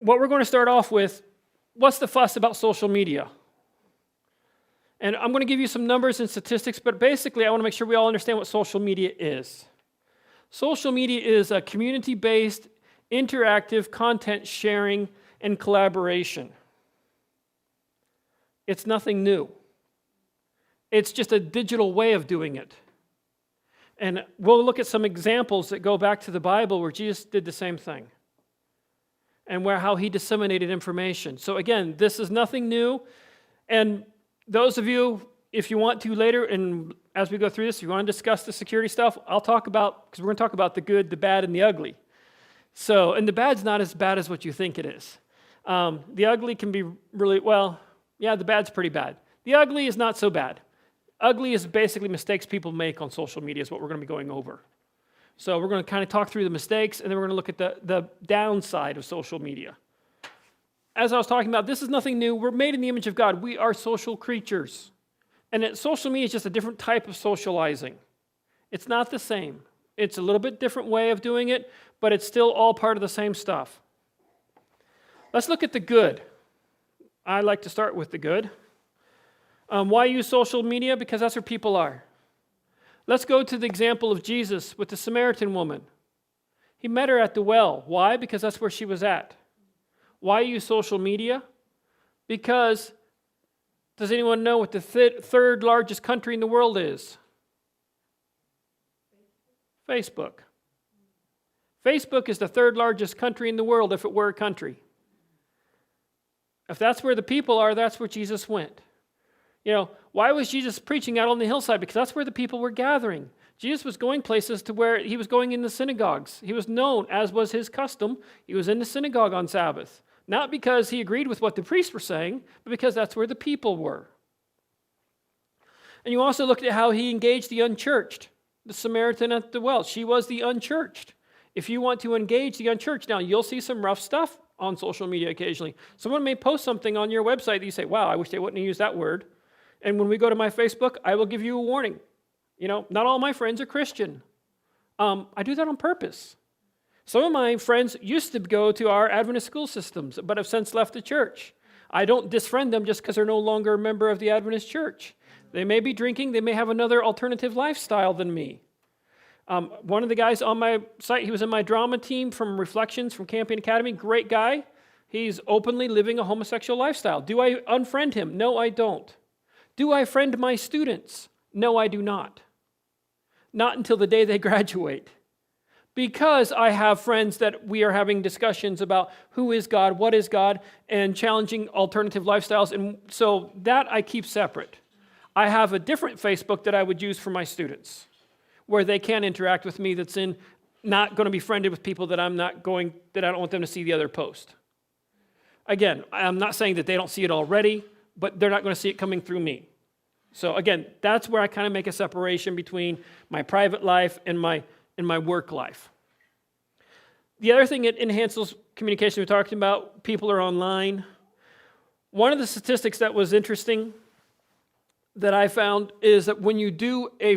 what we're going to start off with, what's the fuss about social media? And I'm going to give you some numbers and statistics, but basically I want to make sure we all understand what social media is. Social media is a community-based, interactive content sharing and collaboration. It's nothing new. It's just a digital way of doing it. And we'll look at some examples that go back to the Bible where Jesus did the same thing and how he disseminated information. So again, this is nothing new. And those of you, if you want to later, and as we go through this, if you want to discuss the security stuff, I'll talk about, because we're going to talk about the good, the bad, and the ugly. So, and the bad's not as bad as what you think it is. The ugly can be really, well, yeah, the bad's pretty bad. The ugly is not so bad. Ugly is basically mistakes people make on social media is what we're going to be going over. So we're going to kind of talk through the mistakes, and then we're going to look at the downside of social media. As I was talking about, this is nothing new. We're made in the image of God. We are social creatures. And social media is just a different type of socializing. It's not the same. It's a little bit different way of doing it, but it's still all part of the same stuff. Let's look at the good. I like to start with the good. Why use social media? Because that's where people are. Let's go to the example of Jesus with the Samaritan woman. He met her at the well. Why? Because that's where she was at. Why use social media? Because, does anyone know what the third largest country in the world is? Facebook. Facebook is the third largest country in the world if it were a country. If that's where the people are, that's where Jesus went. You know, why was Jesus preaching out on the hillside? Because that's where the people were gathering. Jesus was going places to where he was going in the synagogues. He was known, as was his custom, he was in the synagogue on Sabbath. Not because he agreed with what the priests were saying, but because that's where the people were. And you also looked at how he engaged the unchurched. The Samaritan at the well, she was the unchurched. If you want to engage the unchurched, now you'll see some rough stuff on social media occasionally. Someone may post something on your website that you say, wow, I wish they wouldn't have used that word. And when we go to my Facebook, I will give you a warning. You know, not all my friends are Christian. I do that on purpose. Some of my friends used to go to our Adventist school systems, but have since left the church. I don't disfriend them just because they're no longer a member of the Adventist church. They may be drinking. They may have another alternative lifestyle than me. One of the guys on my site, he was in my drama team from Reflections from Campion Academy. Great guy. He's openly living a homosexual lifestyle. Do I unfriend him? No, I don't. Do I friend my students? No, I do not. Not until the day they graduate. Because I have friends that we are having discussions about who is God, what is God, and challenging alternative lifestyles. And so that I keep separate. I have a different Facebook that I would use for my students, where they can interact with me that's not going to be friended with people that I don't want them to see the other post. Again, I'm not saying that they don't see it already, but they're not going to see it coming through me. So again, that's where I kind of make a separation between my private life and my work life. The other thing, it enhances communication. We're talking about people are online. One of the statistics that was interesting that I found is that when you do a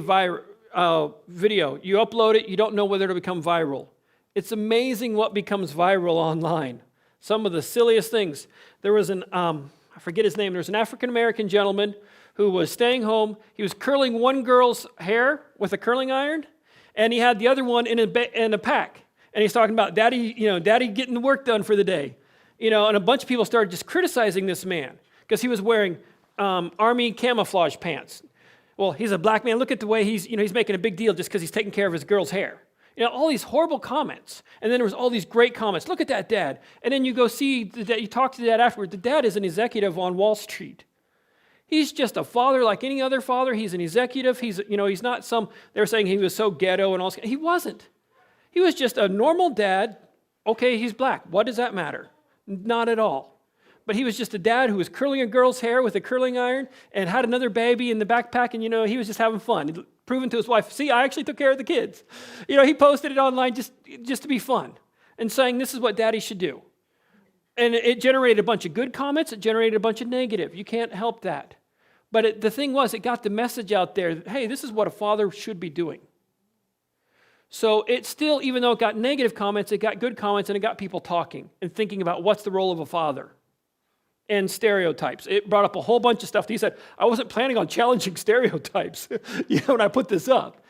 video, you upload it, you don't know whether it'll become viral. It's amazing what becomes viral online. Some of the silliest things. There was I forget his name, there was an African-American gentleman who was staying home. He was curling one girl's hair with a curling iron, and he had the other one in a pack. And he's talking about daddy getting the work done for the day. And a bunch of people started just criticizing this man because he was wearing army camouflage pants. Well, he's a black man. Look at the way he's making a big deal just because he's taking care of his girl's hair. All these horrible comments. And then there was all these great comments. Look at that dad. And then you go see you talk to the dad afterward. The dad is an executive on Wall Street. He's just a father like any other father. He's an executive. He's not they were saying he was so ghetto and all this. He wasn't. He was just a normal dad. Okay, he's black. What does that matter? Not at all. But he was just a dad who was curling a girl's hair with a curling iron and had another baby in the backpack, and he was just having fun, proving to his wife, see, I actually took care of the kids. He posted it online just to be fun and saying this is what daddy should do. And it generated a bunch of good comments. It generated a bunch of negative. You can't help that. But the thing was, it got the message out there, hey, this is what a father should be doing. So it still, even though it got negative comments, it got good comments, and it got people talking and thinking about what's the role of a father and stereotypes. It brought up a whole bunch of stuff. He said, I wasn't planning on challenging stereotypes when I put this up.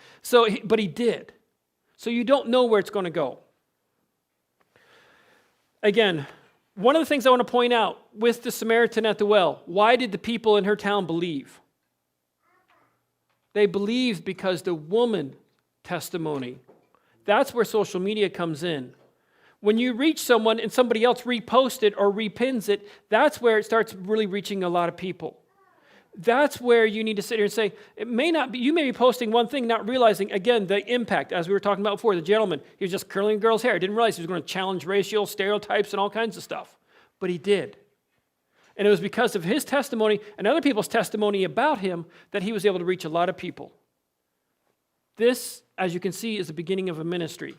But he did. So you don't know where it's going to go. Again, one of the things I want to point out with the Samaritan at the well, why did the people in her town believe? They believed because the woman testimony. That's where social media comes in. When you reach someone and somebody else reposts it or repins it, that's where it starts really reaching a lot of people. That's where you need to sit here and say, it may not be, you may be posting one thing, not realizing, again, the impact, as we were talking about before, the gentleman, he was just curling a girl's hair, didn't realize he was going to challenge racial stereotypes and all kinds of stuff. But he did. And it was because of his testimony and other people's testimony about him that he was able to reach a lot of people. This, as you can see, is the beginning of a ministry.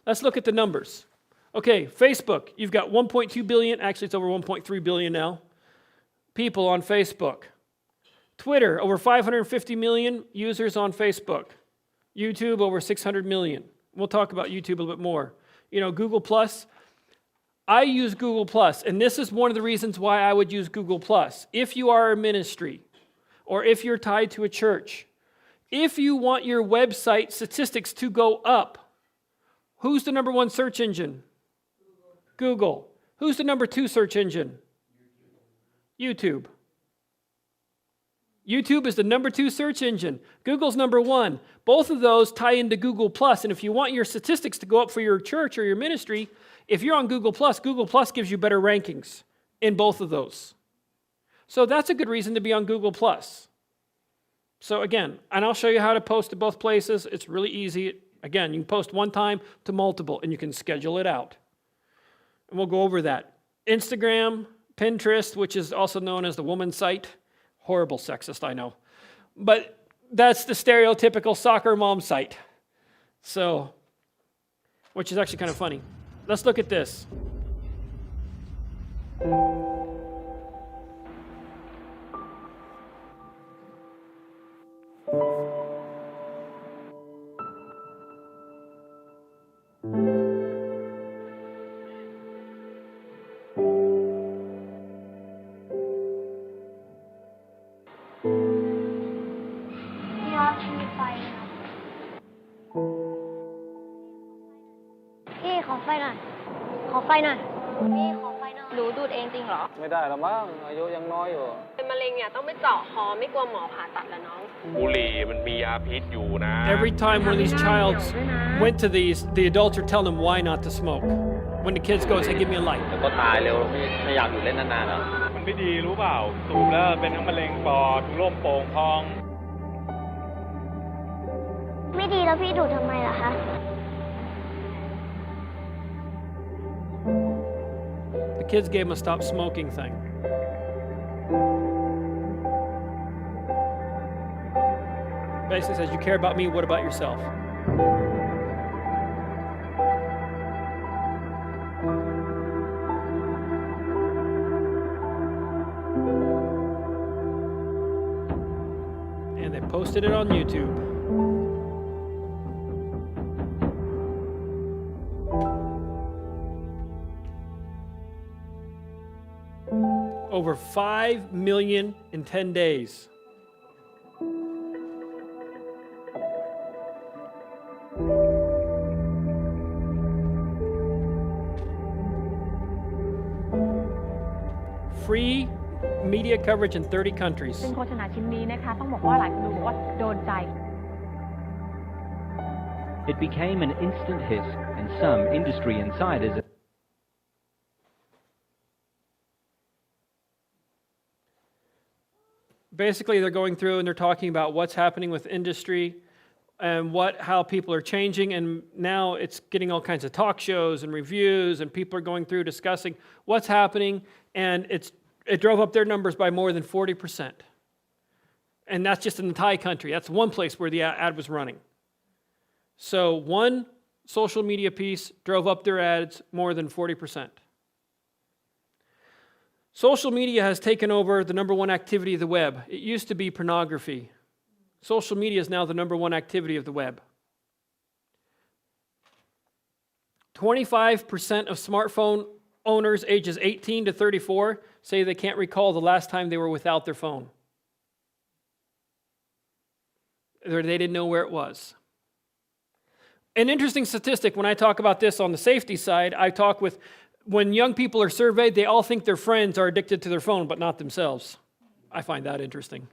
Let's look at the numbers. Okay, Facebook, you've got 1.2 billion, actually it's over 1.3 billion now, people on Facebook. Twitter, over 550 million users on Facebook. YouTube, over 600 million. We'll talk about YouTube a little bit more. Google Plus. I use Google Plus, and this is one of the reasons why I would use Google Plus. If you are a ministry, or if you're tied to a church, if you want your website statistics to go up, who's the number one search engine? Google. Who's the number two search engine? YouTube. YouTube is the number two search engine. Google's number one. Both of those tie into Google Plus, and if you want your statistics to go up for your church or your ministry, if you're on Google Plus gives you better rankings in both of those. So that's a good reason to be on Google Plus. So again, and I'll show you how to post to both places. It's really easy. Again, you can post one time to multiple, and you can schedule it out. And we'll go over that. Instagram, Pinterest, which is also known as the woman's site. Horrible sexist, I know. But that's the stereotypical soccer mom site. So, which is actually kind of funny. Let's look at this.ไฟหน่อยพี่ขอไฟหน่อยหนูดูดเองจริงเหรอไม่ได้หรอกมั้งอายุยังน้อยอยู่เป็นมะเร็งเนี่ยต้องไปเจาะคอไม่กลัวหมอผ่าตัดแล้วน้องบุหรี่มันมียาพิษอยู่นะ Every time one of these childs went to these, the adults are telling them why not to smoke. When the kids go, say, give me a light. แล้วก็ตายเร็วไม่อยากอยู่เล่นนานๆหรอมันไม่ดีรู้เปล่าสูบแล้วเป็นทั้งมะเร็งปอดถุงลมโป่งพอง ไม่ดีแล้วพี่ดูดทำไมล่ะคะ The kids gave him a stop smoking thing. Basically says, you care about me, what about yourself? And they posted it on YouTube. Over 5 million in 10 days. Free media coverage in 30 countries. ซึ่งโฆษณาชิ้นนี้นะคะต้องบอกว่าหลายคนดูบอกว่าโดนใจ It became an instant hit, and some industry insiders Basically, they're going through and they're talking about what's happening with industry and how people are changing. And now it's getting all kinds of talk shows and reviews, and people are going through discussing what's happening. And it drove up their numbers by more than 40%. And that's just in the Thai country. That's one place where the ad was running. So one social media piece drove up their ads more than 40%. Social media has taken over the number one activity of the web. It used to be pornography. Social media is now the number one activity of the web. 25% of smartphone owners ages 18 to 34 say they can't recall the last time they were without their phone. Or they didn't know where it was. An interesting statistic, when I talk about this on the safety side, when young people are surveyed, they all think their friends are addicted to their phone, but not themselves. I find that interesting.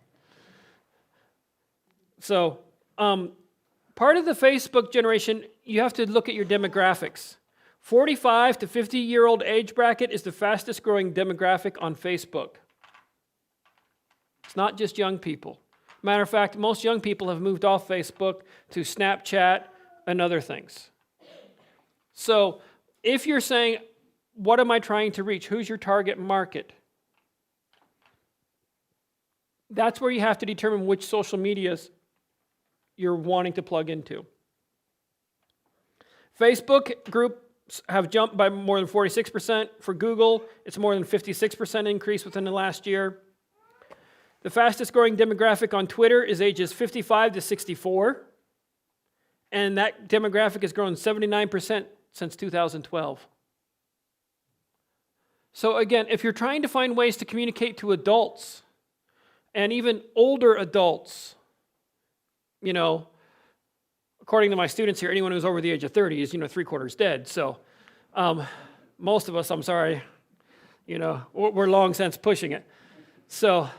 So, part of the Facebook generation, you have to look at your demographics. 45 to 50-year-old age bracket is the fastest growing demographic on Facebook. It's not just young people. Matter of fact, most young people have moved off Facebook to Snapchat and other things. So if you're saying, what am I trying to reach? Who's your target market? That's where you have to determine which social medias you're wanting to plug into. Facebook groups have jumped by more than 46%. For Google, it's more than 56% increase within the last year. The fastest growing demographic on Twitter is ages 55 to 64. And that demographic has grown 79% since 2012. So again, if you're trying to find ways to communicate to adults, and even older adults, according to my students here, anyone who's over the age of 30 is, 3/4 dead. So most of us, I'm sorry, we're long since pushing it. So,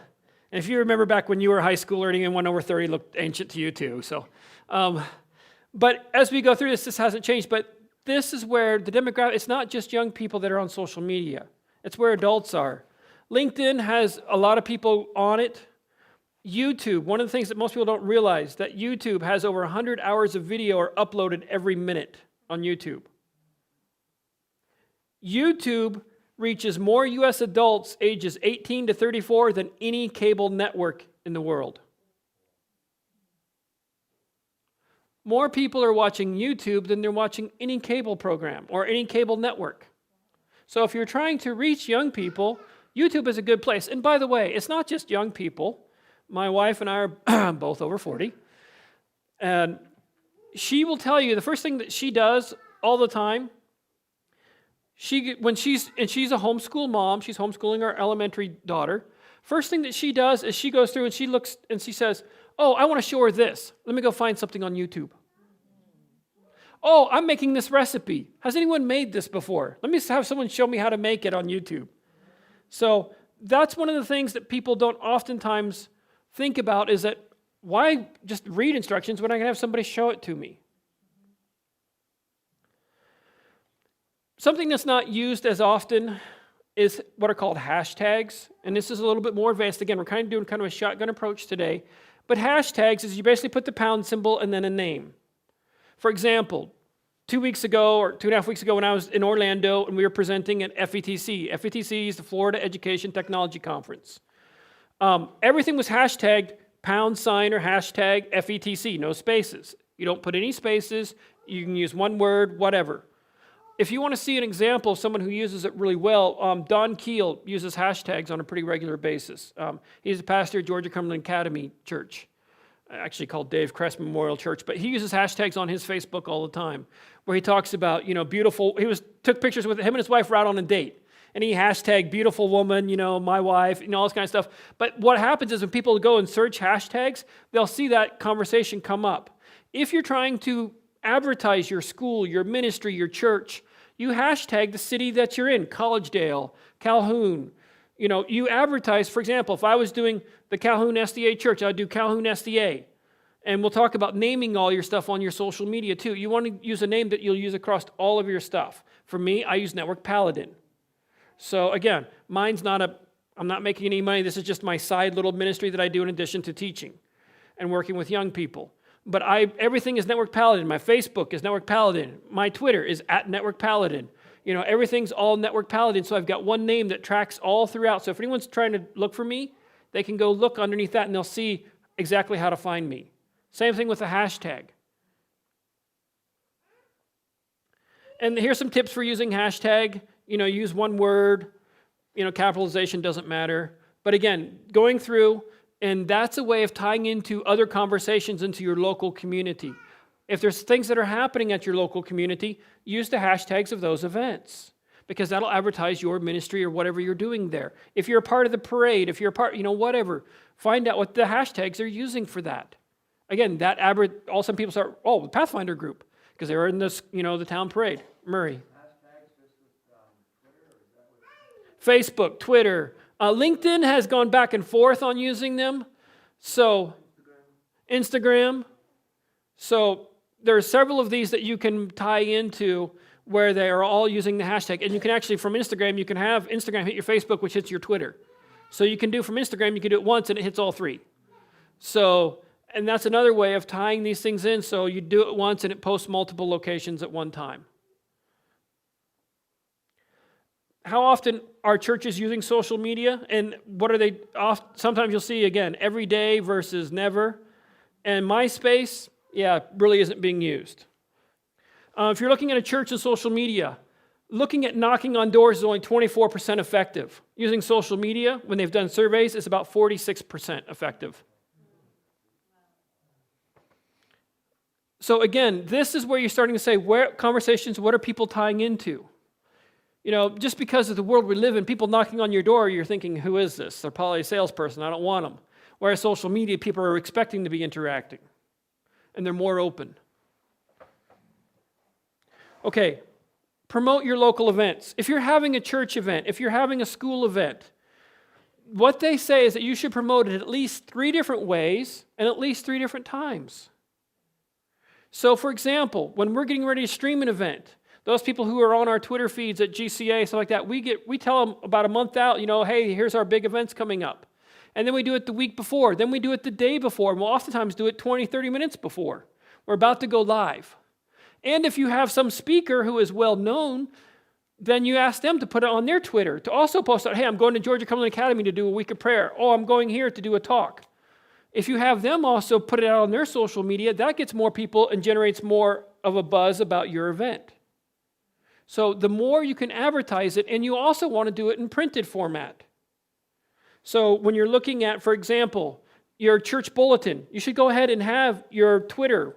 and if you remember back when you were a high schooler, anyone over 30 looked ancient to you too. So, but as we go through this hasn't changed. But this is where the demographic, it's not just young people that are on social media. It's where adults are. LinkedIn has a lot of people on it. YouTube, one of the things that most people don't realize, that YouTube has over 100 hours of video are uploaded every minute on YouTube. YouTube reaches more U.S. adults ages 18 to 34 than any cable network in the world. More people are watching YouTube than they're watching any cable program or any cable network. So if you're trying to reach young people, YouTube is a good place. And by the way, it's not just young people. My wife and I are both over 40. And she will tell you the first thing that she does all the time, she's a homeschool mom, she's homeschooling our elementary daughter. First thing that she does is she goes through and she looks and she says, oh, I want to show her this. Let me go find something on YouTube. Oh, I'm making this recipe. Has anyone made this before? Let me have someone show me how to make it on YouTube. So that's one of the things that people don't oftentimes think about, is that why just read instructions when I can have somebody show it to me? Something that's not used as often is what are called hashtags. And this is a little bit more advanced. Again, we're doing a shotgun approach today. But hashtags is you basically put the pound symbol and then a name. For example, 2 weeks ago or 2.5 weeks ago when I was in Orlando and we were presenting at FETC. FETC is the Florida Education Technology Conference. Everything was hashtagged # or hashtag FETC, no spaces. You don't put any spaces. You can use one word, whatever. If you want to see an example of someone who uses it really well, Don Keel uses hashtags on a pretty regular basis. He's a pastor at Georgia-Cumberland Academy Church, actually called Dave Crest Memorial Church, but he uses hashtags on his Facebook all the time, where he talks about, beautiful, took pictures with him and his wife were out on a date, and he hashtagged beautiful woman, my wife, all this kind of stuff. But what happens is when people go and search hashtags, they'll see that conversation come up. If you're trying to advertise your school, your ministry, your church, you hashtag the city that you're in, Collegedale, Calhoun. You advertise, for example, if I was doing the Calhoun SDA Church, I'd do Calhoun SDA. And we'll talk about naming all your stuff on your social media too. You want to use a name that you'll use across all of your stuff. For me, I use Network Paladin. So again, I'm not making any money. This is just my side little ministry that I do in addition to teaching and working with young people. But everything is Network Paladin. My Facebook is Network Paladin. My Twitter is @Network Paladin. Everything's all Network Paladin. So I've got one name that tracks all throughout. So if anyone's trying to look for me, they can go look underneath that and they'll see exactly how to find me. Same thing with a hashtag. And here's some tips for using hashtag. Use one word. Capitalization doesn't matter. But again, going through, and that's a way of tying into other conversations into your local community. If there's things that are happening at your local community, use the hashtags of those events because that'll advertise your ministry or whatever you're doing there. If you're a part of the parade, if you're a part, whatever, find out what the hashtags are using for that. Again, all some people start, the Pathfinder group, because they were in this, the town parade. Murray. Facebook, Twitter. LinkedIn has gone back and forth on using them. So, Instagram. So, there are several of these that you can tie into where they are all using the hashtag. And you can actually, from Instagram, you can have Instagram hit your Facebook, which hits your Twitter. So you can do from Instagram, you can do it once and it hits all three. So, and that's another way of tying these things in. So you do it once and it posts multiple locations at one time. How often are churches using social media? And what are they sometimes you'll see, again, every day versus never. And MySpace, really isn't being used. If you're looking at a church and social media, looking at knocking on doors is only 24% effective. Using social media, when they've done surveys, it's about 46% effective. So again, this is where you're starting to say, what are people tying into? Just because of the world we live in, people knocking on your door, you're thinking, who is this? They're probably a salesperson, I don't want them. Whereas social media, people are expecting to be interacting, and they're more open. Okay, promote your local events. If you're having a church event, if you're having a school event, what they say is that you should promote it at least 3 different ways and at least 3 different times. So for example, when we're getting ready to stream an event, those people who are on our Twitter feeds at GCA, stuff like that, we tell them about a month out, hey, here's our big events coming up. And then we do it the week before. Then we do it the day before. And we'll oftentimes do it 20, 30 minutes before. We're about to go live. And if you have some speaker who is well known, then you ask them to put it on their Twitter, to also post out, hey, I'm going to Georgia-Cumberland Academy to do a week of prayer. Oh, I'm going here to do a talk. If you have them also put it out on their social media, that gets more people and generates more of a buzz about your event. So the more you can advertise it, and you also want to do it in printed format. So when you're looking at, for example, your church bulletin, you should go ahead and have your Twitter,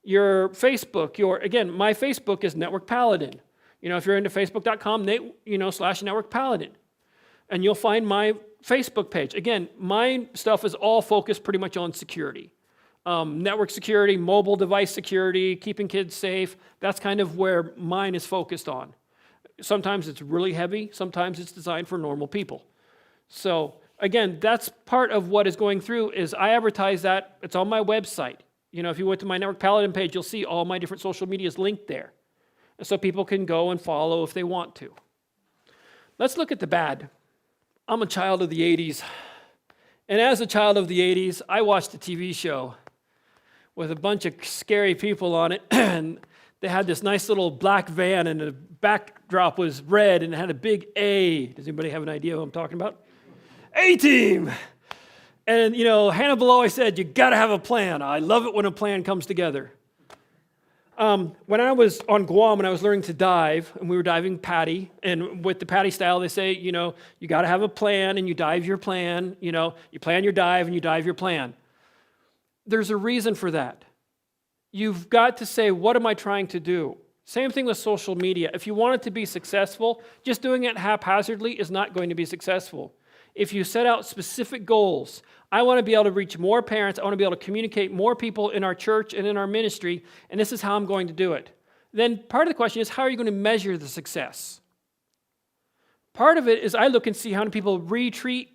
your Facebook, again, my Facebook is Network Paladin. If you're into facebook.com, /Network Paladin. And you'll find my Facebook page. Again, my stuff is all focused pretty much on security. Network security, mobile device security, keeping kids safe. That's kind of where mine is focused on. Sometimes it's really heavy. Sometimes it's designed for normal people. So again, that's part of what is going through is I advertise that. It's on my website. If you went to my Network Paladin page, you'll see all my different social medias linked there. And so people can go and follow if they want to. Let's look at the bad. I'm a child of the 80s. And as a child of the 80s, I watched a TV show with a bunch of scary people on it. And they had this nice little black van, and the backdrop was red, and it had a big A. Does anybody have an idea who I'm talking about? A-Team! And, Hannibal always said, you got to have a plan. I love it when a plan comes together. When I was on Guam and I was learning to dive, and we were diving PADI, and with the PADI style, they say, you got to have a plan, and you dive your plan. You plan your dive, and you dive your plan. There's a reason for that. You've got to say, what am I trying to do? Same thing with social media. If you want it to be successful, just doing it haphazardly is not going to be successful. If you set out specific goals, I want to be able to reach more parents, I want to be able to communicate more people in our church and in our ministry, and this is how I'm going to do it. Then part of the question is, how are you going to measure the success? Part of it is I look and see how many people retweet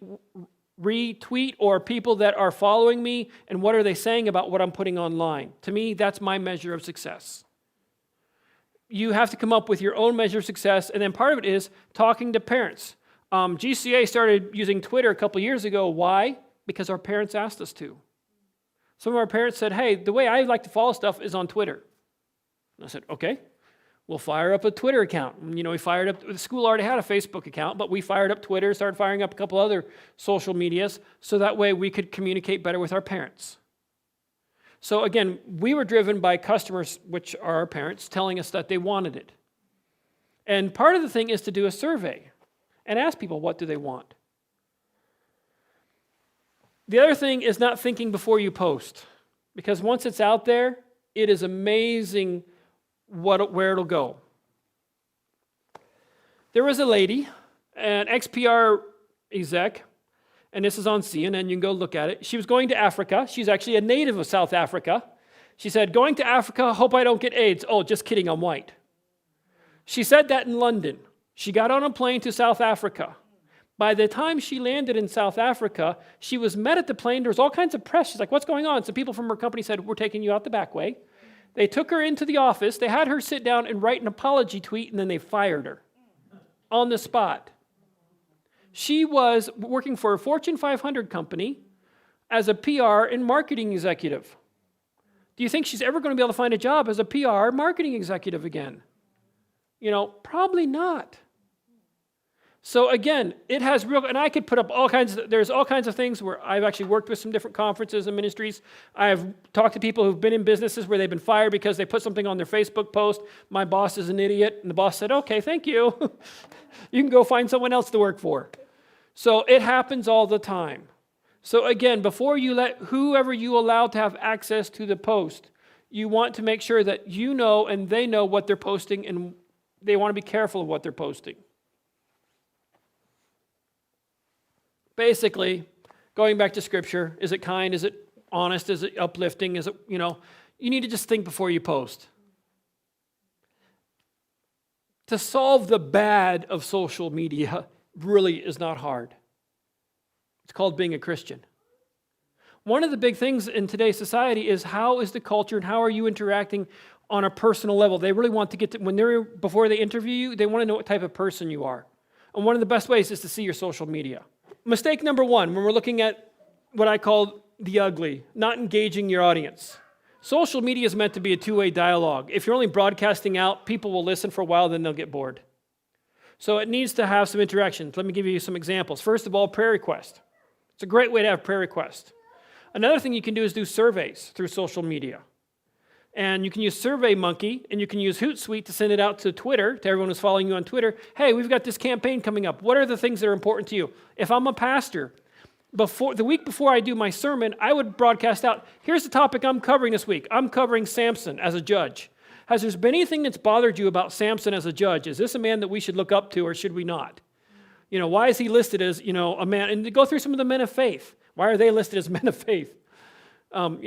or people that are following me, and what are they saying about what I'm putting online. To me, that's my measure of success. You have to come up with your own measure of success, and then part of it is talking to parents. GCA started using Twitter a couple years ago. Why? Because our parents asked us to. Some of our parents said, hey, the way I like to follow stuff is on Twitter. And I said, okay, we'll fire up a Twitter account. We fired up, the school already had a Facebook account, but we fired up Twitter, started firing up a couple other social medias, so that way we could communicate better with our parents. So again, we were driven by customers, which are our parents, telling us that they wanted it. And part of the thing is to do a survey and ask people, what do they want? The other thing is not thinking before you post, because once it's out there, It is amazing where it'll go. There was a lady, an ex-PR exec, and this is on CNN, you can go look at it. She was going to Africa. She's actually a native of South Africa. She said, going to Africa, hope I don't get AIDS. Oh, just kidding, I'm white. She said that in London. She got on a plane to South Africa. By the time she landed in South Africa, she was met at the plane. There was all kinds of press. She's like, what's going on? So people from her company said, we're taking you out the back way. They took her into the office. They had her sit down and write an apology tweet, and then they fired her on the spot. She was working for a Fortune 500 company as a PR and marketing executive. Do you think she's ever going to be able to find a job as a PR marketing executive again? Probably not. So again, it has real, and I could put up there's all kinds of things where I've actually worked with some different conferences and ministries. I've talked to people who've been in businesses where they've been fired because they put something on their Facebook post. My boss is an idiot, and the boss said, okay, thank you. You can go find someone else to work for. So it happens all the time. So again, before you let whoever you allow to have access to the post, you want to make sure that you know and they know what they're posting, and they want to be careful of what they're posting. Basically, going back to Scripture, is it kind? Is it honest? Is it uplifting? Is it, you need to just think before you post. To solve the bad of social media really is not hard. It's called being a Christian. One of the big things in today's society is how is the culture and how are you interacting on a personal level. They really want to get to, before they interview you, they want to know what type of person you are. And one of the best ways is to see your social media. Mistake number one, when we're looking at what I call the ugly, not engaging your audience. Social media is meant to be a two-way dialogue. If you're only broadcasting out, people will listen for a while, then they'll get bored. So it needs to have some interactions. Let me give you some examples. First of all, prayer request. It's a great way to have prayer requests. Another thing you can do is do surveys through social media. And you can use SurveyMonkey, and you can use Hootsuite to send it out to Twitter, to everyone who's following you on Twitter. Hey, we've got this campaign coming up. What are the things that are important to you? If I'm a pastor, the week before I do my sermon, I would broadcast out, here's the topic I'm covering this week. I'm covering Samson as a judge. Has there been anything that's bothered you about Samson as a judge? Is this a man that we should look up to, or should we not? Why is he listed as, a man? And to go through some of the men of faith. Why are they listed as men of faith? And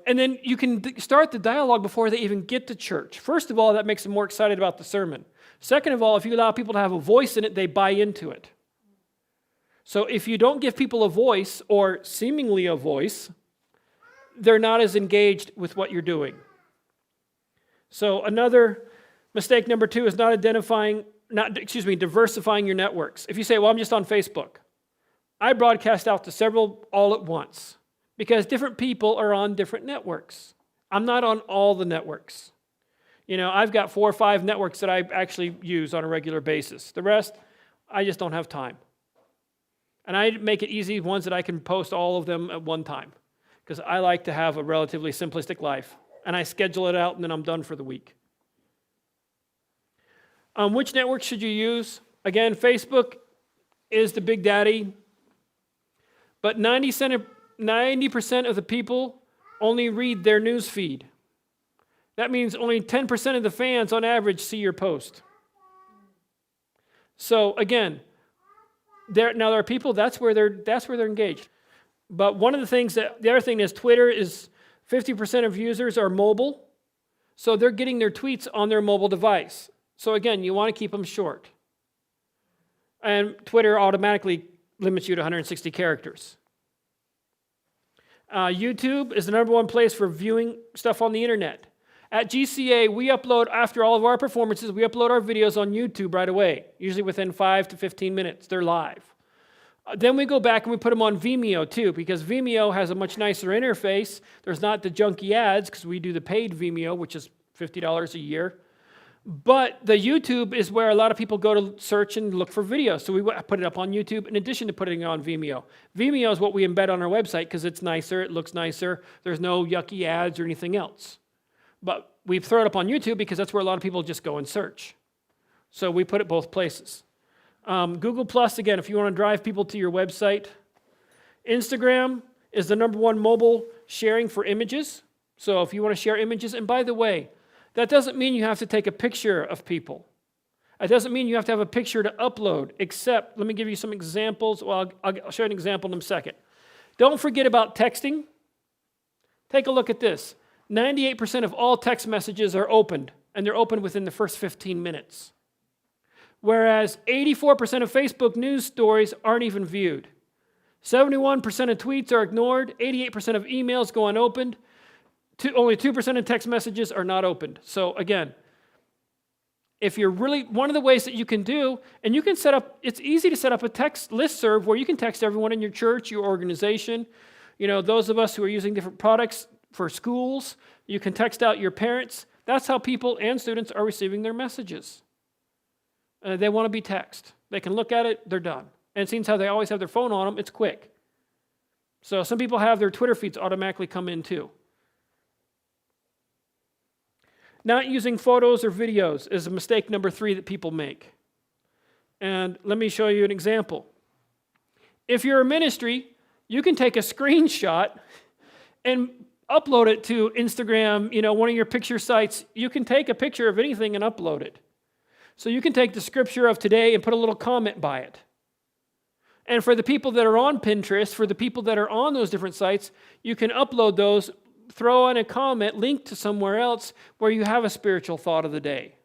then you can start the dialogue before they even get to church. First of all, that makes them more excited about the sermon. Second of all, if you allow people to have a voice in it, they buy into it. So if you don't give people a voice, or seemingly a voice, they're not as engaged with what you're doing. So another mistake number two is diversifying your networks. If you say, well, I'm just on Facebook. I broadcast out to several all at once. Because different people are on different networks. I'm not on all the networks. I've got 4 or 5 networks that I actually use on a regular basis. The rest, I just don't have time. And I make it easy, ones that I can post all of them at one time. Because I like to have a relatively simplistic life. And I schedule it out, and then I'm done for the week. Which network should you use? Again, Facebook is the big daddy. But 90% of the people only read their news feed. That means only 10% of the fans on average see your post. So again, there are people, that's where they're engaged. But the other thing is Twitter is 50% of users are mobile. So they're getting their tweets on their mobile device. So again, you want to keep them short. And Twitter automatically limits you to 160 characters. YouTube is the number one place for viewing stuff on the internet. At GCA, we upload, after all of our performances, we upload our videos on YouTube right away, usually within 5 to 15 minutes. They're live. Then we go back and we put them on Vimeo too, because Vimeo has a much nicer interface. There's not the junky ads, because we do the paid Vimeo, which is $50 a year. But the YouTube is where a lot of people go to search and look for videos. So we put it up on YouTube in addition to putting it on Vimeo. Vimeo is what we embed on our website because it's nicer, it looks nicer, there's no yucky ads or anything else. But we throw it up on YouTube because that's where a lot of people just go and search. So we put it both places. Google Plus, again, if you want to drive people to your website. Instagram is the number one mobile sharing for images. So if you want to share images, and by the way, that doesn't mean you have to take a picture of people. It doesn't mean you have to have a picture to upload, except, let me give you some examples. Well, I'll show you an example in a second. Don't forget about texting. Take a look at this. 98% of all text messages are opened, and they're opened within the first 15 minutes. Whereas 84% of Facebook news stories aren't even viewed. 71% of tweets are ignored. 88% of emails go unopened. Only 2% of text messages are not opened. So again, if you're really, one of the ways that you can do, and you can set up, it's easy to set up a text listserv where you can text everyone in your church, your organization. You know, those of us who are using different products for schools, you can text out your parents. That's how people and students are receiving their messages. They want to be text. They can look at it, they're done. And since how they always have their phone on them, it's quick. So some people have their Twitter feeds automatically come in too. Not using photos or videos is a mistake number 3 that people make. And let me show you an example. If you're a ministry, you can take a screenshot and upload it to Instagram, one of your picture sites. You can take a picture of anything and upload it. So you can take the scripture of today and put a little comment by it. And for the people that are on Pinterest, for the people that are on those different sites, you can upload those, throw in a comment, link to somewhere else where you have a spiritual thought of the day.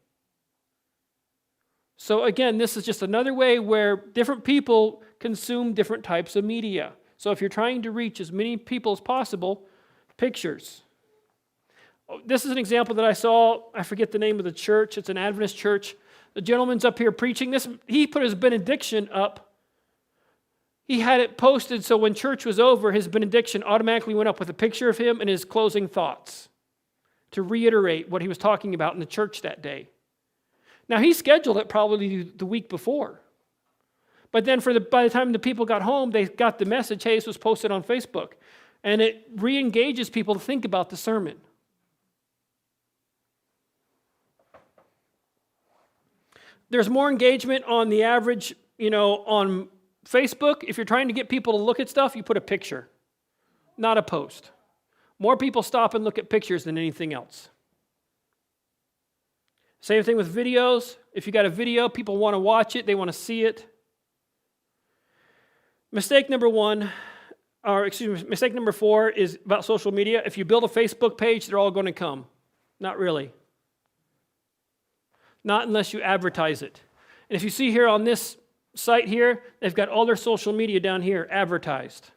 So again, this is just another way where different people consume different types of media. So if you're trying to reach as many people as possible, pictures. This is an example that I saw. I forget the name of the church. It's an Adventist church. The gentleman's up here preaching this. He put his benediction up. He had it posted so when church was over, his benediction automatically went up with a picture of him and his closing thoughts to reiterate what he was talking about in the church that day. Now, he scheduled it probably the week before. But then by the time the people got home, they got the message, hey, this was posted on Facebook. And it re-engages people to think about the sermon. There's more engagement on the average, on Facebook. If you're trying to get people to look at stuff, you put a picture, not a post. More people stop and look at pictures than anything else. Same thing with videos. If you got a video, people want to watch it, they want to see it. Mistake number 4 is about social media. If you build a Facebook page, they're all going to come. Not really. Not unless you advertise it. And if you see here on this site here, they've got all their social media down here advertised.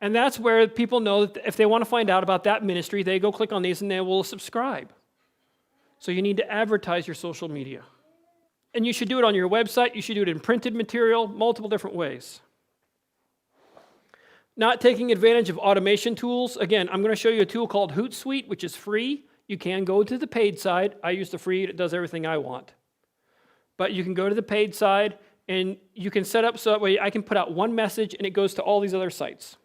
And that's where people know that if they want to find out about that ministry, they go click on these and they will subscribe. So you need to advertise your social media. And you should do it on your website. You should do it in printed material, multiple different ways. Not taking advantage of automation tools. Again, I'm going to show you a tool called Hootsuite, which is free. You can go to the paid side. I use the free. It does everything I want. But you can go to the paid side, and you can set up so that way I can put out one message, and it goes to all these other sites.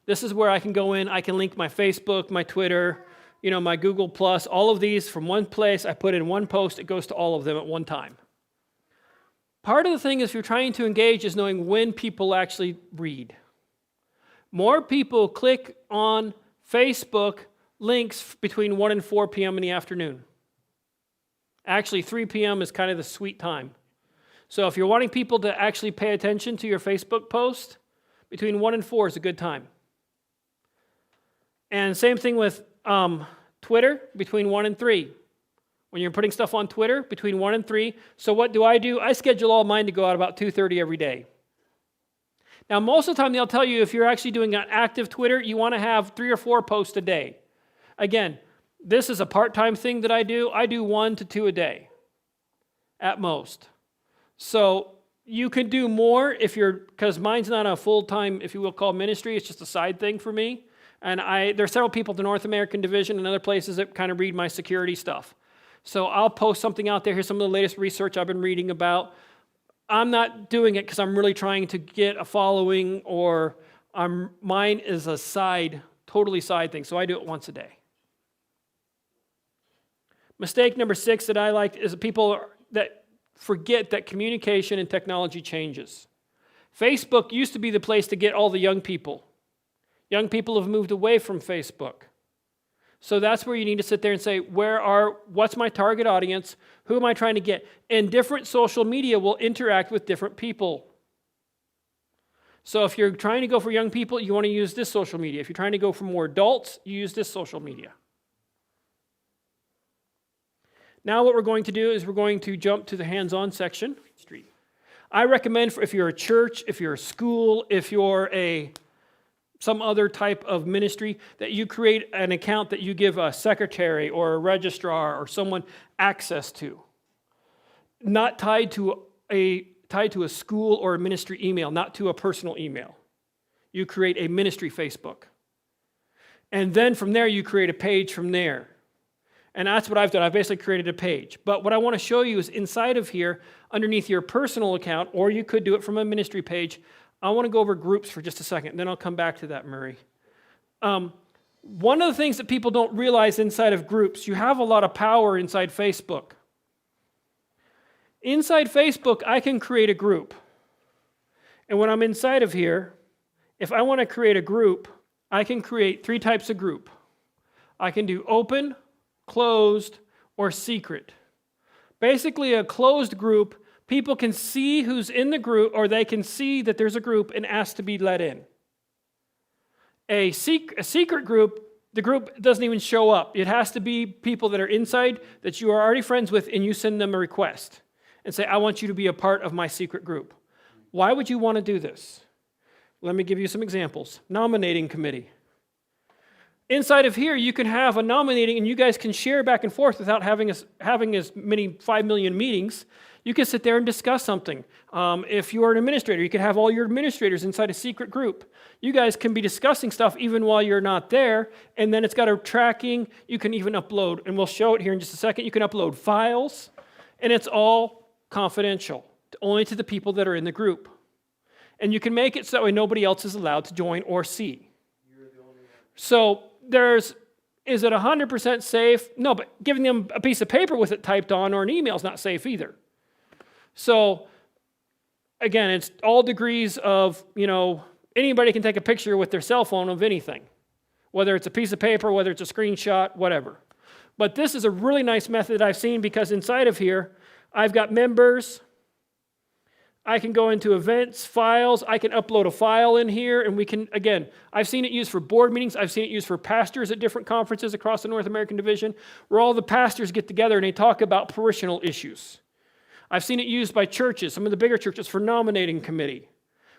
This is where I can go in. I can link my Facebook, my Twitter, my Google+, all of these from one place. I put in one post. It goes to all of them at one time. Part of the thing is if you're trying to engage is knowing when people actually read. More people click on Facebook links between 1 and 4 p.m. in the afternoon. Actually, 3 p.m. is kind of the sweet time. So if you're wanting people to actually pay attention to your Facebook post, between 1 and 4 is a good time. And same thing with Twitter, between 1 and 3. When you're putting stuff on Twitter, between 1 and 3. So what do? I schedule all mine to go out about 2:30 every day. Now, most of the time, they'll tell you if you're actually doing an active Twitter, you want to have 3 or 4 posts a day. Again, this is a part-time thing that I do. I do 1 to 2 a day, at most. So you could do more because mine's not a full-time, if you will, call ministry. It's just a side thing for me. And there's several people at the North American division and other places that kind of read my security stuff. So I'll post something out there. Here's some of the latest research I've been reading about. I'm not doing it because I'm really trying to get a following or mine is a totally side thing. So I do it once a day. Mistake number 6 that I like is people that forget that communication and technology changes. Facebook used to be the place to get all the young people. Young people have moved away from Facebook. So that's where you need to sit there and say, what's my target audience? Who am I trying to get? And different social media will interact with different people. So if you're trying to go for young people, you want to use this social media. If you're trying to go for more adults, you use this social media. Now what we're going to do is we're going to jump to the hands-on section. I recommend if you're a church, if you're a school, if you're some other type of ministry, that you create an account that you give a secretary or a registrar or someone access to. Not tied to a school or a ministry email, not to a personal email. You create a ministry Facebook. And then from there, you create a page from there. And that's what I've done. I've basically created a page. But what I want to show you is inside of here, underneath your personal account, or you could do it from a ministry page, I want to go over groups for just a second, and then I'll come back to that, Murray. One of the things that people don't realize inside of groups, you have a lot of power inside Facebook. Inside Facebook, I can create a group. And when I'm inside of here, if I want to create a group, I can create 3 types of group. I can do open, closed, or secret. Basically, a closed group, people can see who's in the group, or they can see that there's a group and ask to be let in. A secret group, the group doesn't even show up. It has to be people that are inside that you are already friends with, and you send them a request and say, I want you to be a part of my secret group. Why would you want to do this? Let me give you some examples. Nominating committee. Inside of here, you can have a nominating, and you guys can share back and forth without having as many 5 million meetings. You can sit there and discuss something. If you are an administrator, you can have all your administrators inside a secret group. You guys can be discussing stuff even while you're not there, and then it's got a tracking. You can even upload, and we'll show it here in just a second. You can upload files, and it's all confidential, only to the people that are in the group. And you can make it so that way nobody else is allowed to join or see. So is it 100% safe? No, but giving them a piece of paper with it typed on or an email is not safe either. So again, it's all degrees of, anybody can take a picture with their cell phone of anything, whether it's a piece of paper, whether it's a screenshot, whatever. But this is a really nice method I've seen, because inside of here, I've got members. I can go into events, files. I can upload a file in here, and we can, again, I've seen it used for board meetings. I've seen it used for pastors at different conferences across the North American Division, where all the pastors get together and they talk about parishional issues. I've seen it used by churches, some of the bigger churches, for nominating committee,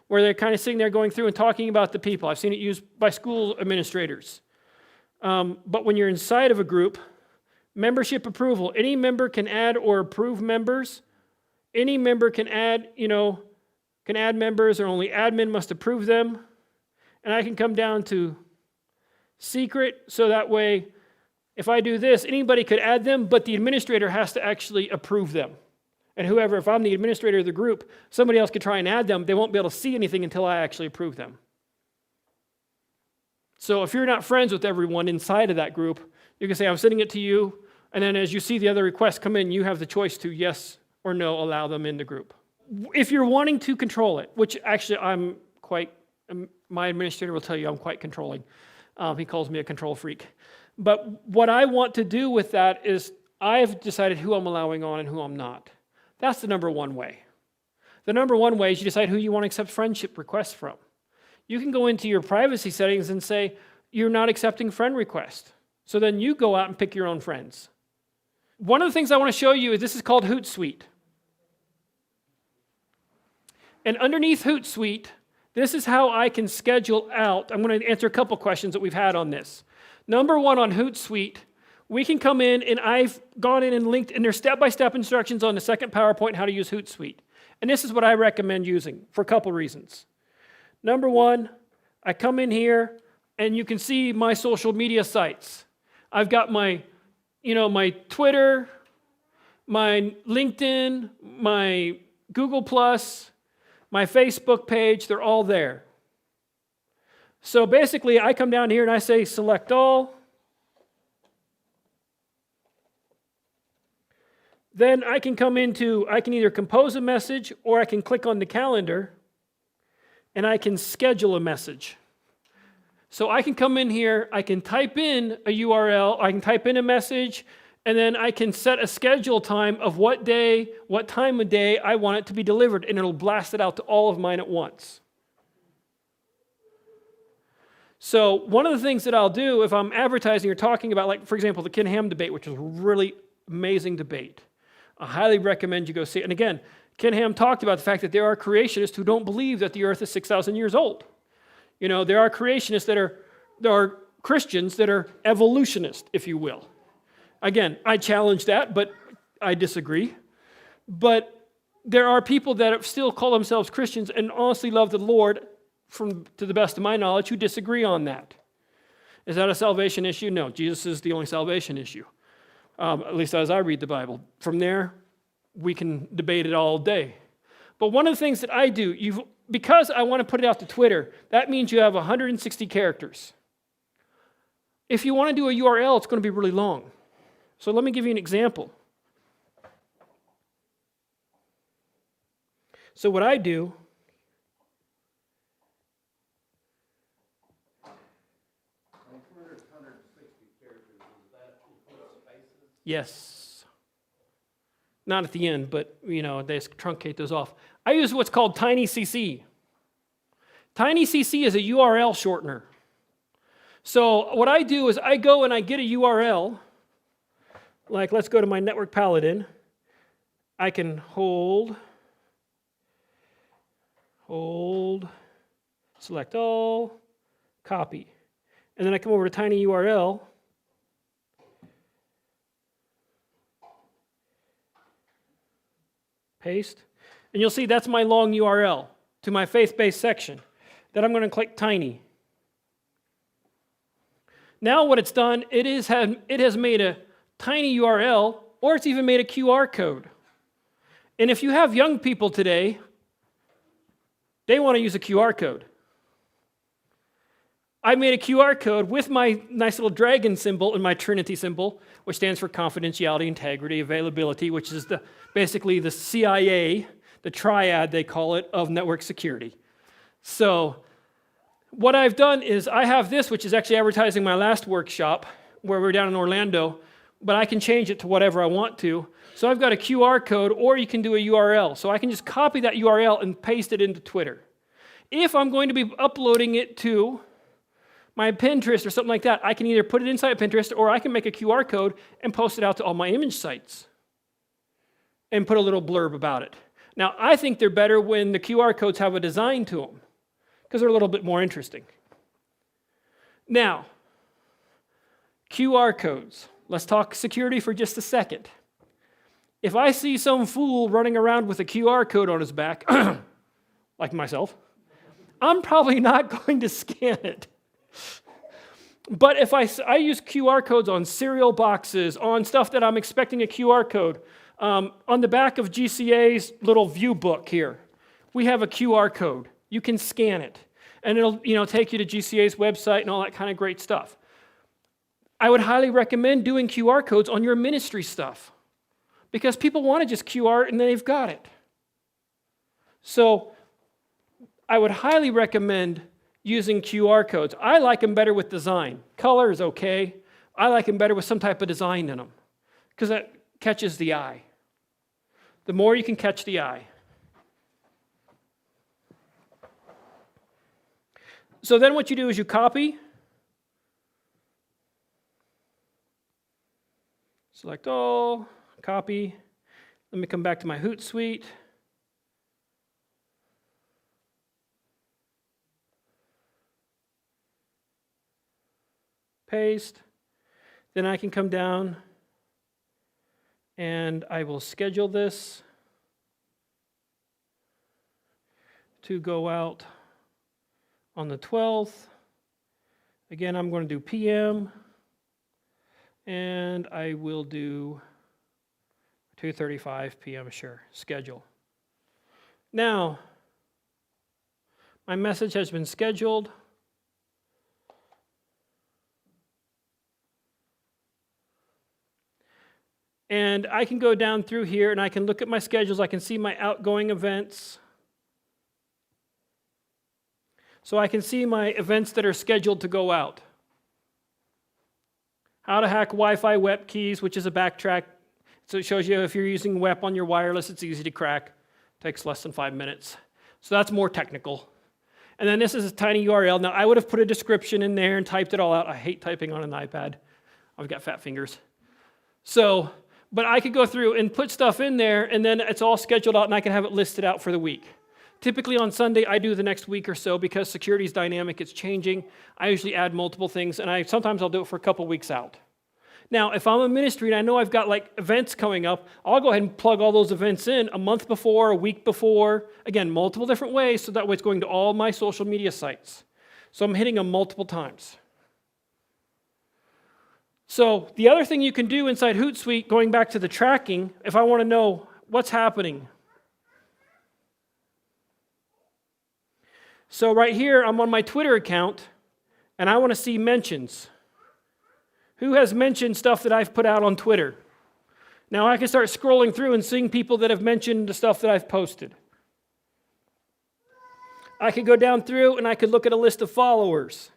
where they're kind of sitting there going through and talking about the people. I've seen it used by school administrators. But when you're inside of a group, membership approval, any member can add or approve members. Any member can add members, or only admin must approve them. And I can come down to secret, so that way, if I do this, anybody could add them, but the administrator has to actually approve them. And if I'm the administrator of the group, somebody else could try and add them. They won't be able to see anything until I actually approve them. So if you're not friends with everyone inside of that group, you can say, I'm sending it to you, and then as you see the other requests come in, you have the choice to yes or no, allow them in the group. If you're wanting to control it, which actually my administrator will tell you I'm quite controlling. He calls me a control freak. But what I want to do with that is I've decided who I'm allowing on and who I'm not. That's the number one way. The number one way is you decide who you want to accept friendship requests from. You can go into your privacy settings and say, you're not accepting friend requests. So then you go out and pick your own friends. One of the things I want to show you is this is called Hootsuite. And underneath Hootsuite, this is how I can schedule out. I'm going to answer a couple questions that we've had on this. Number one, on Hootsuite, we can come in, and I've gone in and linked, and there's step-by-step instructions on the second PowerPoint how to use Hootsuite. And this is what I recommend using for a couple reasons. Number one, I come in here, and you can see my social media sites. I've got my Twitter, my LinkedIn, my Google+, my Facebook page, they're all there. So basically, I come down here and I say select all. Then I can either compose a message, or I can click on the calendar and I can schedule a message. So I can come in here, I can type in a URL, I can type in a message, and then I can set a schedule time of what day, what time of day I want it to be delivered, and it'll blast it out to all of mine at once. So one of the things that I'll do if I'm advertising or talking about, like, for example, the Ken Ham debate, which was a really amazing debate. I highly recommend you go see it. And again, Ken Ham talked about the fact that there are creationists who don't believe that the earth is 6,000 years old. You know, there are creationists there are Christians that are evolutionists, if you will. Again, I challenge that, but I disagree. But there are people that still call themselves Christians and honestly love the Lord, to the best of my knowledge, who disagree on that. Is that a salvation issue? No, Jesus is the only salvation issue, at least as I read the Bible. From there, we can debate it all day. But one of the things that I do, because I want to put it out to Twitter, that means you have 160 characters. If you want to do a URL, it's going to be really long. So let me give you an example. So what I do, yes. Not at the end, but they truncate those off. I use what's called TinyCC. TinyCC is a URL shortener. So what I do is I go and I get a URL, like let's go to my network paladin. I can hold, select all, copy. And then I come over to tinyURL, paste, and you'll see that's my long URL to my faith-based section. Then I'm going to click Tiny. Now what it's done, it has made a tiny URL, or it's even made a QR code. And if you have young people today, they want to use a QR code. I made a QR code with my nice little dragon symbol and my Trinity symbol, which stands for confidentiality, integrity, availability, which is basically the CIA, the triad they call it, of network security. So what I've done is I have this, which is actually advertising my last workshop, where we're down in Orlando, but I can change it to whatever I want to. So I've got a QR code, or you can do a URL. So I can just copy that URL and paste it into Twitter. If I'm going to be uploading it to my Pinterest or something like that, I can either put it inside Pinterest, or I can make a QR code and post it out to all my image sites and put a little blurb about it. Now, I think they're better when the QR codes have a design to them, because they're a little bit more interesting. Now, QR codes. Let's talk security for just a second. If I see some fool running around with a QR code on his back, like myself, I'm probably not going to scan it. But if I use QR codes on cereal boxes, on stuff that I'm expecting a QR code, on the back of GCA's little view book here, we have a QR code. You can scan it, and it'll take you to GCA's website and all that kind of great stuff. I would highly recommend doing QR codes on your ministry stuff, because people want to just QR and they've got it. So I would highly recommend using QR codes. I like them better with design. Color is okay. I like them better with some type of design in them, because that catches the eye. The more you can catch the eye. So then what you do is you copy, select all, copy. Let me come back to my Hootsuite. Paste. Then I can come down and I will schedule this to go out on the 12th. Again, I'm going to do PM, and I will do 2:35 p.m. Sure, schedule. Now, my message has been scheduled. And I can go down through here and I can look at my schedules. I can see my outgoing events. So I can see my events that are scheduled to go out. How to hack Wi-Fi WEP keys, which is a backtrack. So it shows you if you're using WEP on your wireless, it's easy to crack. Takes less than 5 minutes. So that's more technical. And then this is a tiny URL. Now I would have put a description in there and typed it all out. I hate typing on an iPad. I've got fat fingers. So, but I could go through and put stuff in there, and then it's all scheduled out, and I can have it listed out for the week. Typically on Sunday, I do the next week or so because security is dynamic, it's changing. I usually add multiple things, and sometimes I'll do it for a couple weeks out. Now, if I'm a ministry and I know I've got like events coming up, I'll go ahead and plug all those events in a month before, a week before. Again, multiple different ways, so that way it's going to all my social media sites. So I'm hitting them multiple times. So the other thing you can do inside Hootsuite, going back to the tracking, if I want to know what's happening. So right here, I'm on my Twitter account, and I want to see mentions. Who has mentioned stuff that I've put out on Twitter? Now I can start scrolling through and seeing people that have mentioned the stuff that I've posted. I could go down through and I could look at a list of followers,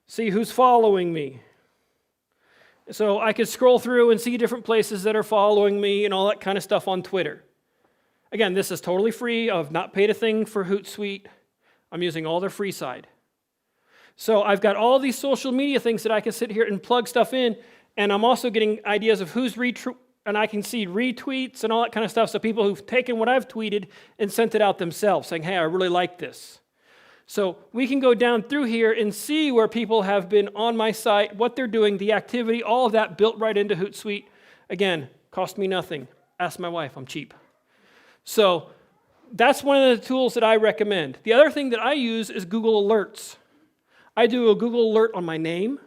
see who's following me. So I could scroll through and see different places that are following me and all that kind of stuff on Twitter. Again, this is totally free. I've not paid a thing for Hootsuite. I'm using all their free side. So I've got all these social media things that I can sit here and plug stuff in, and I'm also getting ideas of who's and I can see retweets and all that kind of stuff, so people who've taken what I've tweeted and sent it out themselves, saying, hey, I really like this. So we can go down through here and see where people have been on my site, what they're doing, the activity, all of that built right into Hootsuite. Again, cost me nothing. Ask my wife, I'm cheap. So that's one of the tools that I recommend. The other thing that I use is Google Alerts. I do a Google Alert on my name.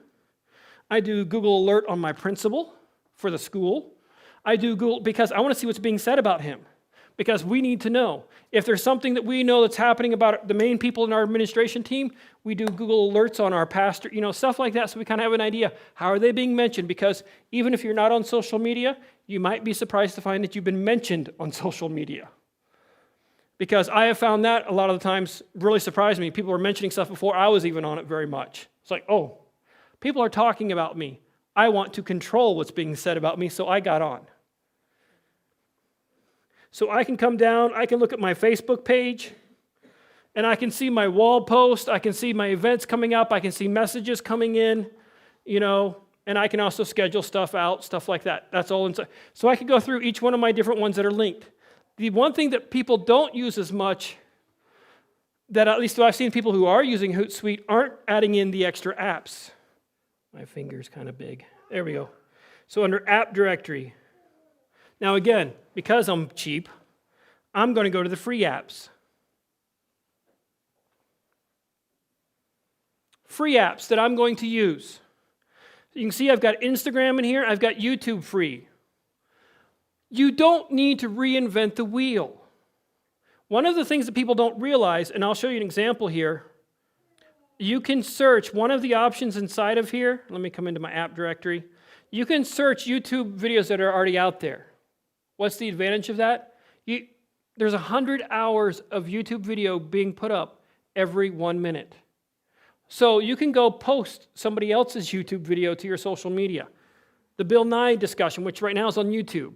I do Google Alert on my principal for the school. I do Google, because I want to see what's being said about him. Because we need to know. If there's something that we know that's happening about the main people in our administration team, we do Google Alerts on our pastor, stuff like that, so we kind of have an idea. How are they being mentioned? Because even if you're not on social media, you might be surprised to find that you've been mentioned on social media. Because I have found that a lot of the times really surprised me. People were mentioning stuff before I was even on it very much. It's like, oh, people are talking about me. I want to control what's being said about me, so I got on. So I can come down, I can look at my Facebook page, and I can see my wall post, I can see my events coming up, I can see messages coming in, and I can also schedule stuff out, stuff like that. That's all inside. So I can go through each one of my different ones that are linked. The one thing that people don't use as much, that at least I've seen people who are using Hootsuite aren't adding in the extra apps. My finger's kind of big. There we go. So under app directory. Now again, because I'm cheap, I'm going to go to the free apps. Free apps that I'm going to use. You can see I've got Instagram in here, I've got YouTube free. You don't need to reinvent the wheel. One of the things that people don't realize, and I'll show you an example here, you can search one of the options inside of here. Let me come into my app directory. You can search YouTube videos that are already out there. What's the advantage of that? There's 100 hours of YouTube video being put up every 1 minute. So you can go post somebody else's YouTube video to your social media. The Bill Nye discussion, which right now is on YouTube.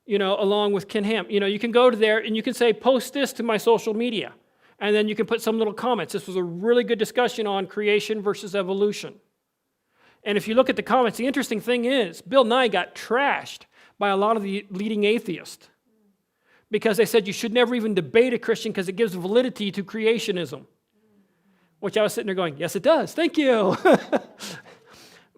Along with Ken Ham. You can go to there and you can say, post this to my social media. And then you can put some little comments. This was a really good discussion on creation versus evolution. And if you look at the comments, the interesting thing is, Bill Nye got trashed by a lot of the leading atheists. Because they said you should never even debate a Christian because it gives validity to creationism. Which I was sitting there going, yes it does, thank you.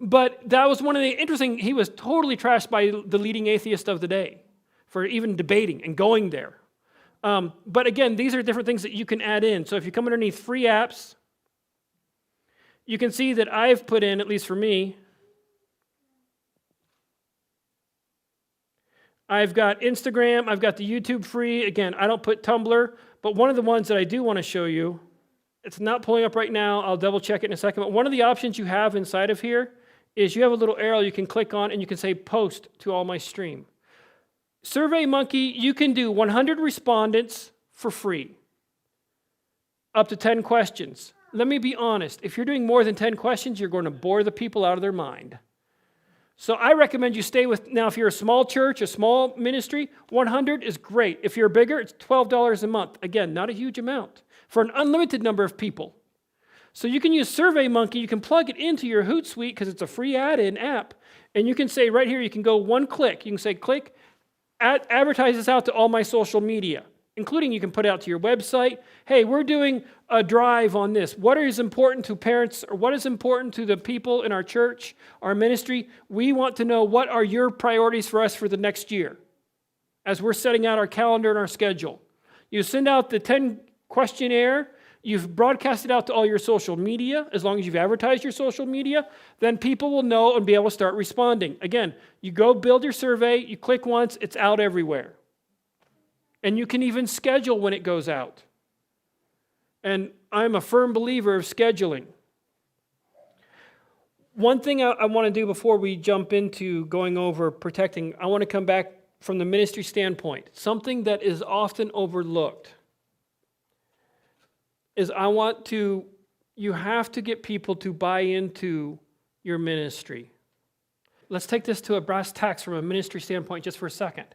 But that was one of the interesting, he was totally trashed by the leading atheist of the day for even debating and going there. But again, these are different things that you can add in. So if you come underneath free apps, you can see that I've put in, at least for me, I've got Instagram, I've got the YouTube free. Again, I don't put Tumblr, but one of the ones that I do want to show you, it's not pulling up right now, I'll double check it in a second, but one of the options you have inside of here is you have a little arrow you can click on and you can say post to all my stream. SurveyMonkey, you can do 100 respondents for free, up to 10 questions. let me be honest. If you're doing more than 10 questions, you're going to bore the people out of their mind. So I recommend you stay with, now if you're a small church, a small ministry, 100 is great. If you're bigger, it's $12 a month. Again, not a huge amount for an unlimited number of people. So you can use SurveyMonkey, you can plug it into your Hootsuite because it's a free add-in app, and you can say right here, you can go one click. You can say click, advertise this out to all my social media, including you can put it out to your website. Hey, we're doing a drive on this. What is important to parents, or what is important to the people in our church, our ministry? We want to know what are your priorities for us for the next year as we're setting out our calendar and our schedule. You send out the 10 questionnaire. You've broadcast it out to all your social media. As long as you've advertised your social media, then people will know and be able to start responding. Again, you go build your survey, you click once, it's out everywhere. And you can even schedule when it goes out. And I'm a firm believer of scheduling. One thing I want to do before we jump into going over protecting, I want to come back from the ministry standpoint. Something that is often overlooked is you have to get people to buy into your ministry. Let's take this to a brass tacks from a ministry standpoint just for a second.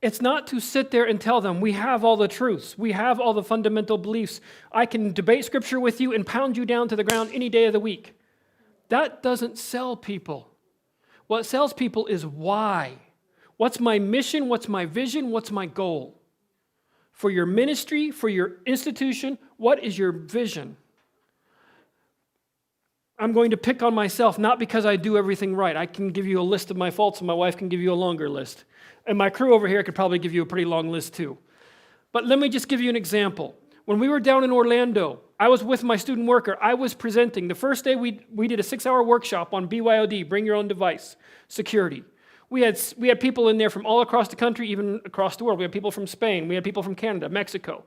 It's not to sit there and tell them, we have all the truths, we have all the fundamental beliefs. I can debate scripture with you and pound you down to the ground any day of the week. That doesn't sell people. What sells people is why. What's my mission? What's my vision? What's my goal? For your ministry, for your institution, what is your vision? I'm going to pick on myself, not because I do everything right. I can give you a list of my faults, and my wife can give you a longer list. And my crew over here could probably give you a pretty long list too. But let me just give you an example. When we were down in Orlando, I was with my student worker. I was presenting. The first day we did a 6-hour workshop on BYOD, bring your own device, security. We had people in there from all across the country, even across the world. We had people from Spain. We had people from Canada, Mexico.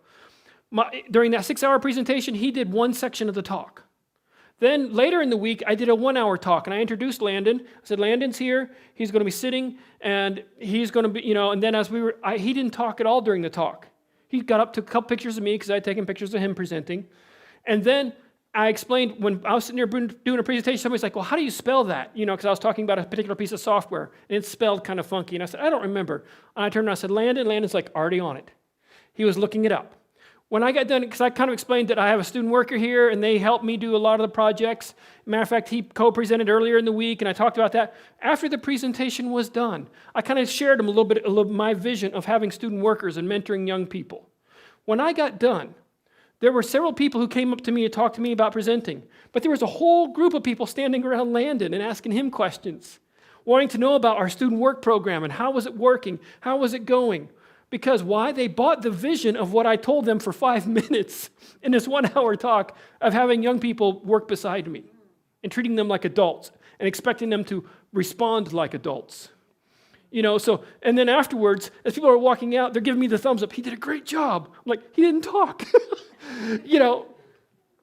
During that 6-hour presentation, he did one section of the talk. Then later in the week, I did a 1-hour talk, and I introduced Landon. I said, Landon's here. He's going to be sitting, and he's going to be, and then he didn't talk at all during the talk. He got up, took a couple pictures of me because I had taken pictures of him presenting. And then I explained, when I was sitting there doing a presentation, somebody's like, well, how do you spell that? Because I was talking about a particular piece of software, and it's spelled kind of funky. And I said, I don't remember. And I turned around and said, Landon's like already on it. He was looking it up. When I got done, because I kind of explained that I have a student worker here, and they help me do a lot of the projects. Matter of fact, he co-presented earlier in the week, and I talked about that. After the presentation was done, I kind of shared him a little bit my vision of having student workers and mentoring young people. When I got done, there were several people who came up to me to talk to me about presenting, but there was a whole group of people standing around Landon and asking him questions, wanting to know about our student work program and how was it working, how was it going. Because why? They bought the vision of what I told them for 5 minutes in this 1-hour talk of having young people work beside me and treating them like adults and expecting them to respond like adults. And then afterwards, as people are walking out, they're giving me the thumbs up. He did a great job. I'm like, he didn't talk.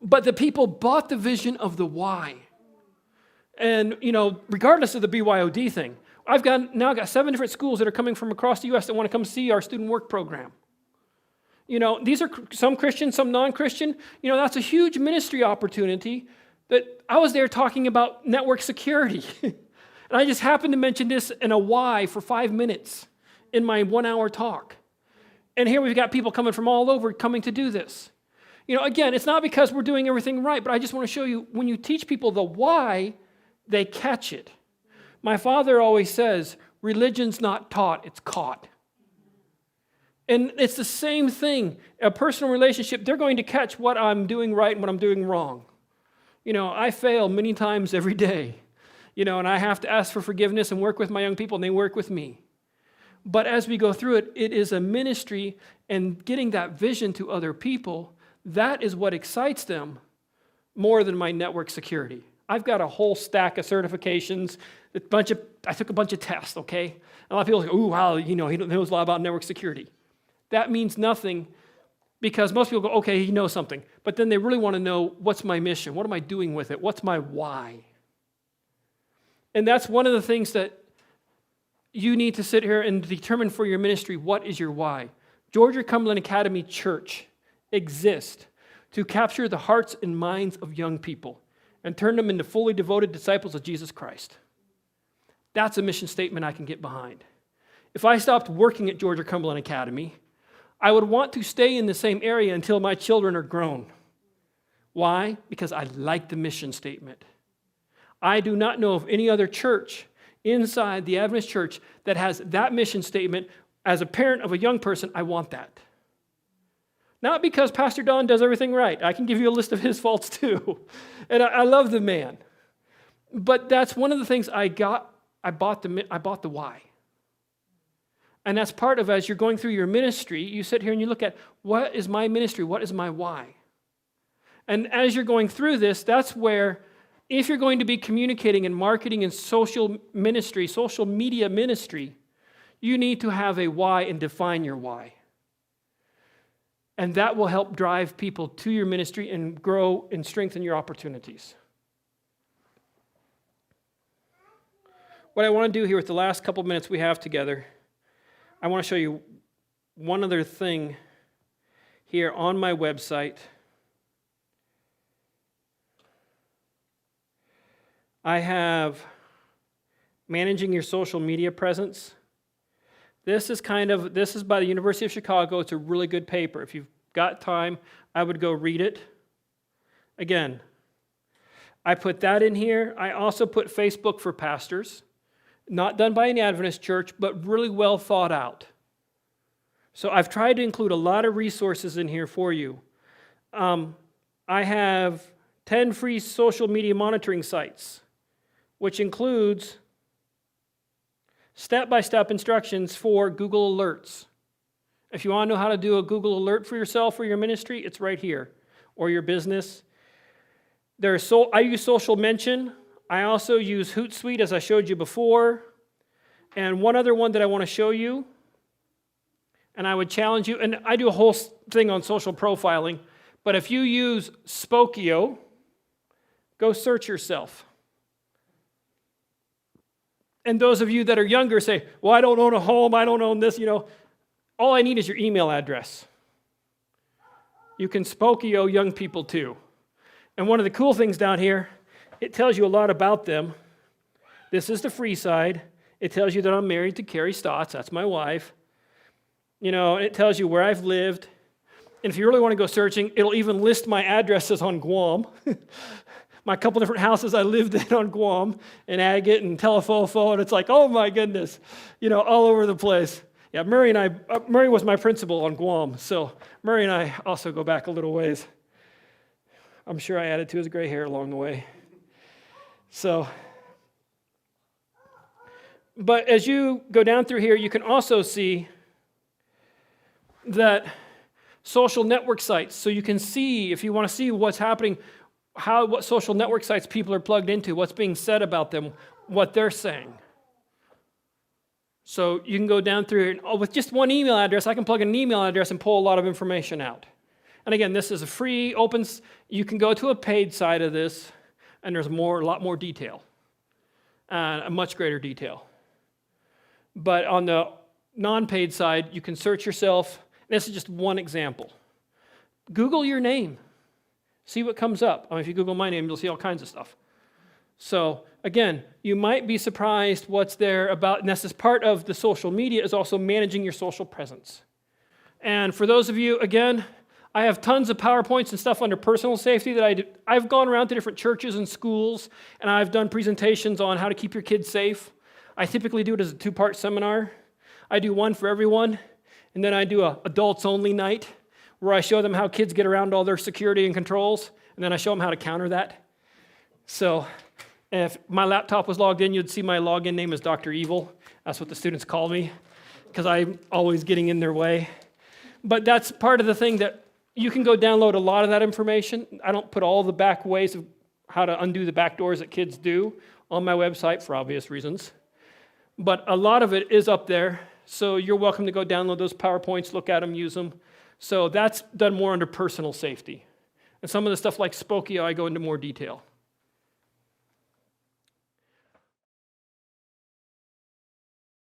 But the people bought the vision of the why. And, regardless of the BYOD thing, I've now got 7 different schools that are coming from across the U.S. that want to come see our student work program. These are some Christian, some non-Christian. That's a huge ministry opportunity that I was there talking about network security. And I just happened to mention this in a why for 5 minutes in my 1-hour talk. And here we've got people coming from all over coming to do this. Again, it's not because we're doing everything right, but I just want to show you, when you teach people the why, they catch it. My father always says, religion's not taught, it's caught. And it's the same thing. A personal relationship, they're going to catch what I'm doing right and what I'm doing wrong. I fail many times every day. And I have to ask for forgiveness and work with my young people, and they work with me. But as we go through it, it is a ministry, and getting that vision to other people, that is what excites them more than my network security. I've got a whole stack of certifications, I took a bunch of tests, okay? A lot of people say, ooh, wow, he knows a lot about network security. That means nothing, because most people go, okay, he knows something. But then they really want to know, what's my mission? What am I doing with it? What's my why? And that's one of the things that you need to sit here and determine for your ministry. What is your why? Georgia-Cumberland Academy Church exists to capture the hearts and minds of young people and turn them into fully devoted disciples of Jesus Christ. That's a mission statement I can get behind. If I stopped working at Georgia-Cumberland Academy, I would want to stay in the same area until my children are grown. Why? Because I like the mission statement. I do not know of any other church inside the Adventist church that has that mission statement. As a parent of a young person, I want that. Not because Pastor Don does everything right. I can give you a list of his faults too. And I love the man. But that's one of the things I got. I bought the why. And that's part of, as you're going through your ministry, you sit here and you look at, what is my ministry? What is my why? And as you're going through this, that's where, if you're going to be communicating and marketing in social ministry, social media ministry, you need to have a why and define your why. And that will help drive people to your ministry and grow and strengthen your opportunities. What I want to do here with the last couple minutes we have together, I want to show you one other thing here on my website. I have managing your social media presence. This is by the University of Chicago. It's a really good paper. If you've got time, I would go read it. Again, I put that in here. I also put Facebook for Pastors. Not done by an Adventist church, but really well thought out. So I've tried to include a lot of resources in here for you. I have 10 free social media monitoring sites, which includes step-by-step instructions for Google Alerts. If you want to know how to do a Google Alert for yourself or your ministry, it's right here, or your business. I use Social Mention. I also use Hootsuite, as I showed you before. And one other one that I want to show you, and I would challenge you, and I do a whole thing on social profiling, but if you use Spokio, go search yourself. And those of you that are younger say, well, I don't own a home, I don't own this, All I need is your email address. You can Spokio young people too. And one of the cool things down here, it tells you a lot about them. This is the free side. It tells you that I'm married to Carrie Staats, that's my wife. It tells you where I've lived. And if you really want to go searching, it'll even list my addresses on Guam. My couple different houses I lived in on Guam, and Agate and Telefofo, and it's like, oh my goodness, all over the place. Yeah, Murray was my principal on Guam, so Murray and I also go back a little ways. I'm sure I added to his gray hair along the way. But as you go down through here, you can also see that social network sites, so you can see, if you want to see what's happening, what social network sites people are plugged into, what's being said about them, what they're saying. So you can go down through here, and with just one email address, I can plug in an email address and pull a lot of information out. And again, this is a free, open, you can go to a paid side of this, and there's a lot more detail, a much greater detail. But on the non-paid side, you can search yourself. This is just one example. Google your name. See what comes up. If you Google my name, you'll see all kinds of stuff. So again, you might be surprised what's there about, and this is part of the social media, is also managing your social presence. And for those of you, again, I have tons of PowerPoints and stuff under personal safety that I've gone around to different churches and schools, and I've done presentations on how to keep your kids safe. I typically do it as a 2-part seminar. I do one for everyone, and then I do a adults only night where I show them how kids get around all their security and controls, and then I show them how to counter that. So if my laptop was logged in, you'd see my login name is Dr. Evil. That's what the students call me, because I'm always getting in their way. But that's part of the thing that you can go download a lot of that information. I don't put all the back ways of how to undo the back doors that kids do on my website for obvious reasons. But a lot of it is up there, so you're welcome to go download those PowerPoints, look at them, use them. So that's done more under personal safety. And some of the stuff like Spokio, I go into more detail.